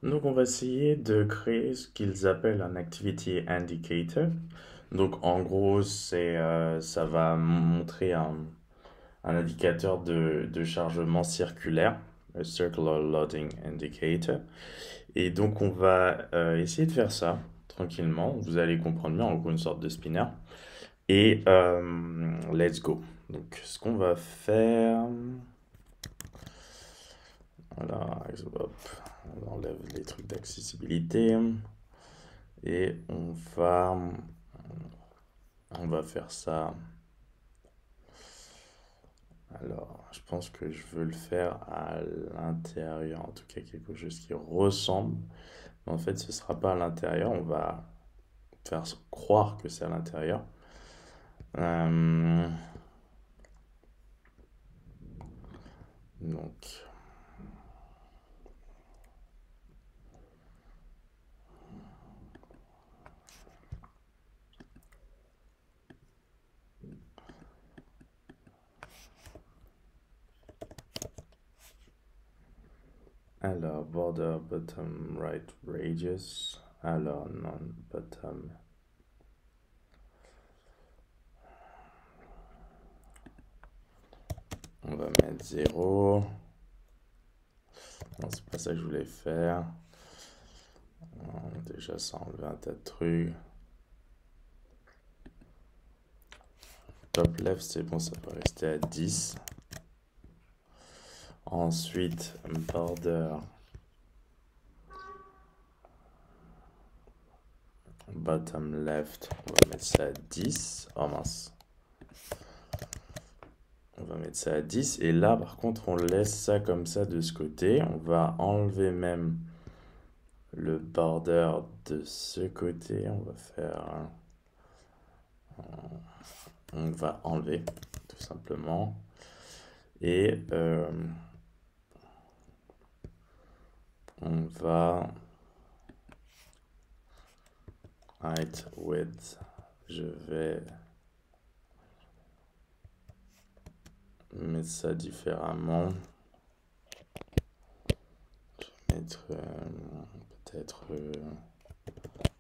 Donc, on va essayer de créer ce qu'ils appellent un Activity Indicator. Donc, en gros, ça va montrer un indicateur de chargement circulaire, un Circular Loading Indicator. Et donc, on va essayer de faire ça tranquillement. Vous allez comprendre bien, en gros, une sorte de spinner. Et let's go. Donc, ce qu'on va faire. Voilà, hop, on enlève les trucs d'accessibilité. Et on va faire ça. Alors, je pense que je veux le faire à l'intérieur, en tout cas quelque chose qui ressemble. Mais en fait, ce ne sera pas à l'intérieur, on va faire croire que c'est à l'intérieur. Euh, donc, alors, border bottom right radius. Alors, non, bottom. On va mettre 0. Non, c'est pas ça que je voulais faire. Déjà, ça enlève un tas de trucs. Top left, c'est bon, ça peut rester à 10. Ensuite, border bottom left, on va mettre ça à 10. Oh mince. On va mettre ça à 10. Et là, par contre, on laisse ça comme ça de ce côté. On va enlever même le border de ce côté. On va faire... On va enlever, tout simplement. Et on va... Height, width. Je vais mettre ça différemment. Je vais mettre peut-être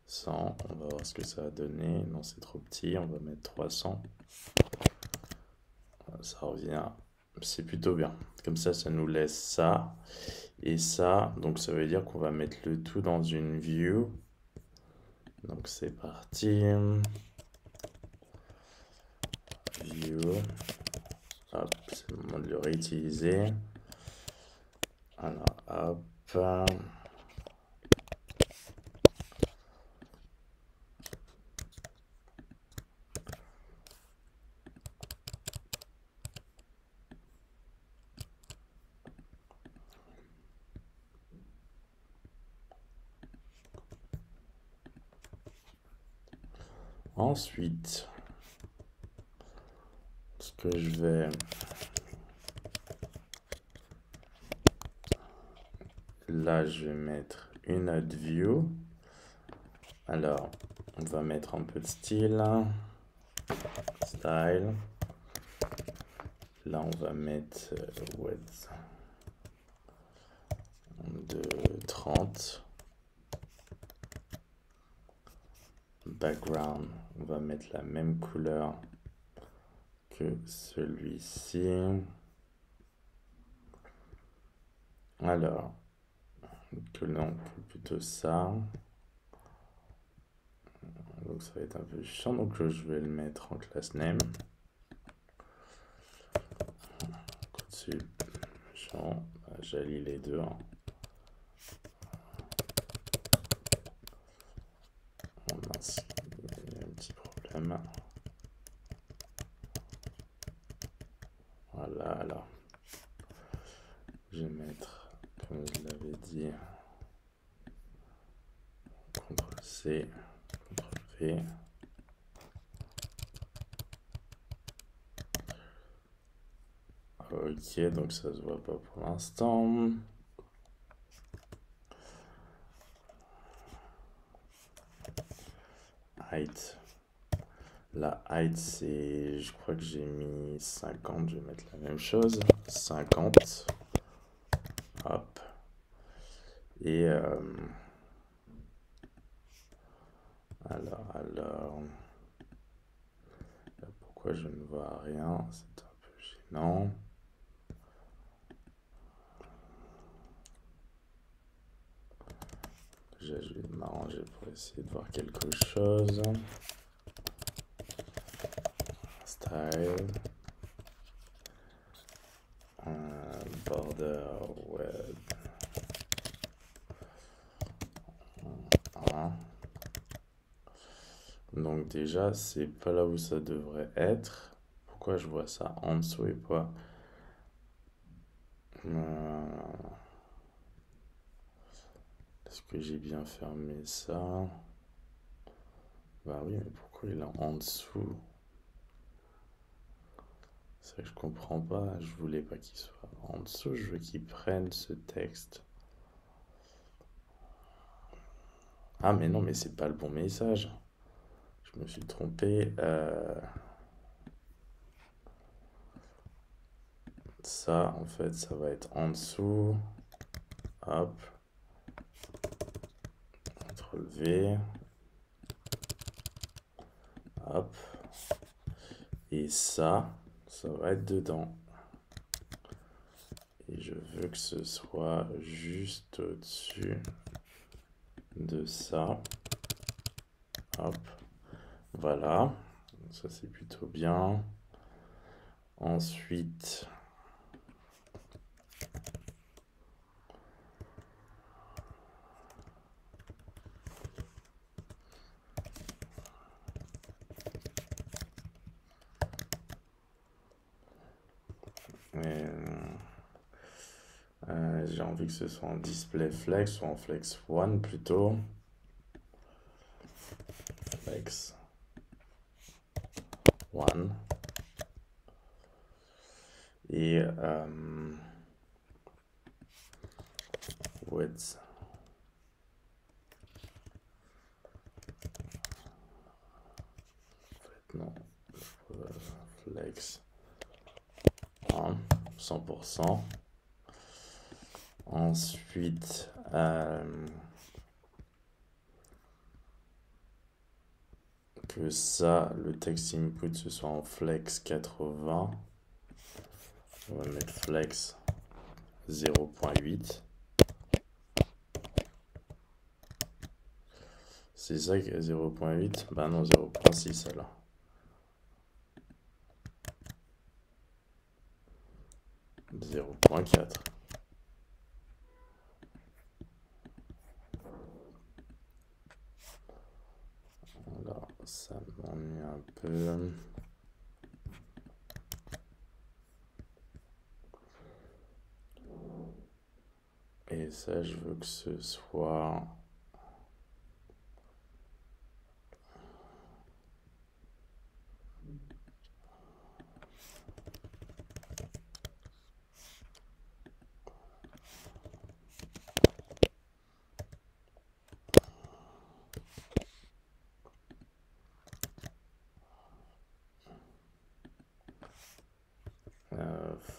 100. On va voir ce que ça va donner. Non, c'est trop petit. On va mettre 300. Ça revient. C'est plutôt bien. Comme ça nous laisse ça. Et ça, donc ça veut dire qu'on va mettre le tout dans une view. Donc c'est parti. View. Hop, c'est le moment de le réutiliser. Alors, hop. Ensuite, ce que je vais... Là, je vais mettre une autre view. Alors, on va mettre un peu de style. Style. Là, on va mettre width de 30. Background, on va mettre la même couleur que celui-ci. Alors, que non, plutôt ça. Donc ça va être un peu chiant, donc je vais le mettre en class name. Dessus, chiant, j'allie les deux. Oh mince, il y a un petit problème. Voilà, alors. Je vais mettre, comme je l'avais dit, CTRL-C, CTRL-V. Ok, donc ça se voit pas pour l'instant. Height. La height, c'est... Je crois que j'ai mis 50. Je vais mettre la même chose. 50. Hop. Et alors, pourquoi je ne vois rien? C'est un peu gênant. Déjà, je vais m'arranger pour essayer de voir quelque chose. Style. Border web. Voilà. Donc déjà, c'est pas là où ça devrait être. Pourquoi je vois ça en dessous et pas... Est-ce que j'ai bien fermé ça? Bah oui, mais pourquoi il est en dessous? C'est vrai que je comprends pas. Je voulais pas qu'il soit en dessous. Je veux qu'il prenne ce texte. Ah mais non, mais c'est pas le bon message. Je me suis trompé. Ça, en fait, ça va être en dessous. Hop. CTRL V. Hop. Et ça va être dedans. Et je veux que ce soit juste au-dessus de ça. Hop. Voilà. Ça, c'est plutôt bien. Ensuite, j'ai envie que ce soit en display flex ou en flex one plutôt. Flex one. Et width. Non, flex 1, 100%. Ensuite, que ça, le text input, ce soit en flex 80. On va mettre flex 0.8. C'est ça qui est 0.8? Bah non, 0.6 alors. Zéro point quatre. Alors, ça m'ennuie un peu. Et ça, je veux que ce soit...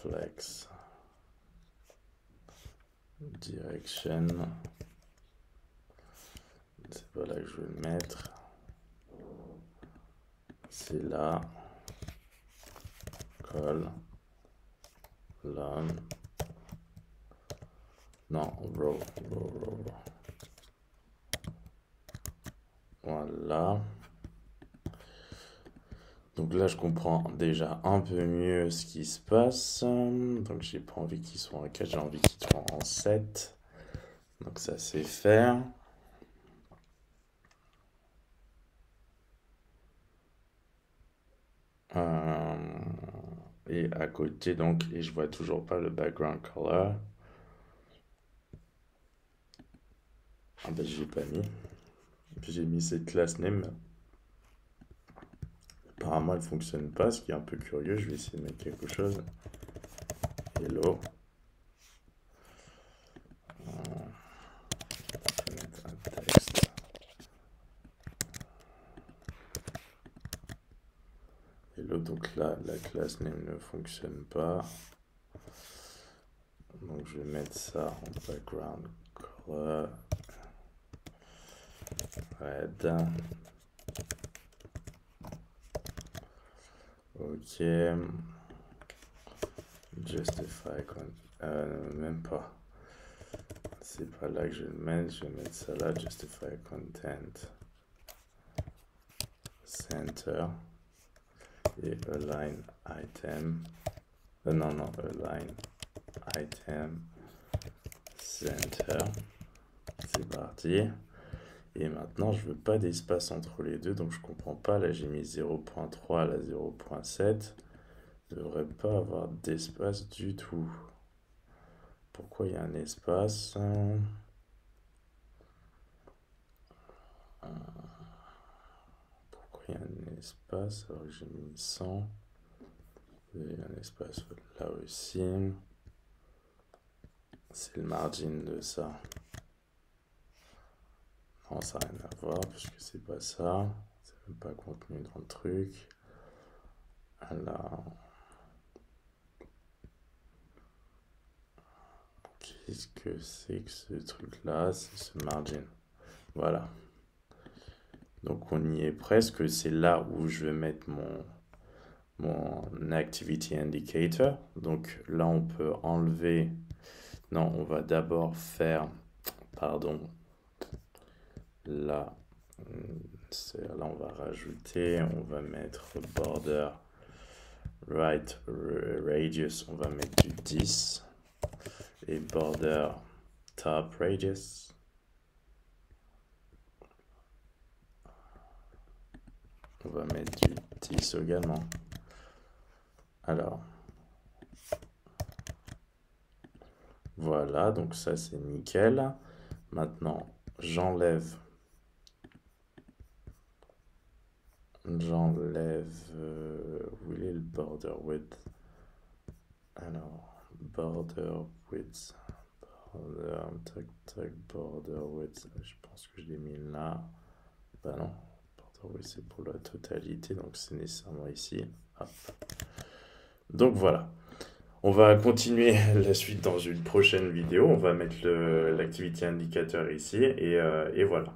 flex direction, c'est pas là que je vais le mettre, c'est là, col, long, non, row. Voilà. Donc là, je comprends déjà un peu mieux ce qui se passe. Donc j'ai pas envie qu'ils soient en 4, j'ai envie qu'ils soient en 7. Donc ça, c'est faire. Et à côté, donc, et je vois toujours pas le background color. Ah ben, j'ai pas mis. J'ai mis cette class name. Apparemment, elle fonctionne pas, ce qui est un peu curieux. Je vais essayer de mettre quelque chose. Hello. Je vais mettre un texte. Hello, donc là, la class name ne fonctionne pas. Donc je vais mettre ça en background red. Ok. Justify, même pas. C'est pas là que je vais le mettre. Je vais mettre ça là. Justify content. Center. Et align item. Non, align item center. C'est parti. Et maintenant, je veux pas d'espace entre les deux, donc je comprends pas. Là, j'ai mis 0.3 à la 0.7. Je devrais pas avoir d'espace du tout. Pourquoi il y a un espace? Pourquoi il y a un espace alors que j'ai mis 100? Il y a un espace là aussi. C'est le margin de ça. Non, ça n'a rien à voir puisque c'est pas ça. C'est même pas contenu dans le truc. Alors, qu'est-ce que c'est que ce truc-là? C'est ce margin. Voilà. Donc on y est presque. C'est là où je vais mettre mon activity indicator. Donc là, on peut enlever. Non, on va d'abord faire. Pardon. Là, là, on va rajouter. On va mettre border right radius. On va mettre du 10. Et border top radius. On va mettre du 10 également. Alors, voilà, donc ça c'est nickel. Maintenant, j'enlève, où il est le border width? Alors, border width, border width, je pense que je l'ai mis là. Bah non, border width c'est pour la totalité, donc c'est nécessairement ici. Hop. Donc voilà. On va continuer la suite dans une prochaine vidéo. On va mettre l'activité indicateur ici et voilà.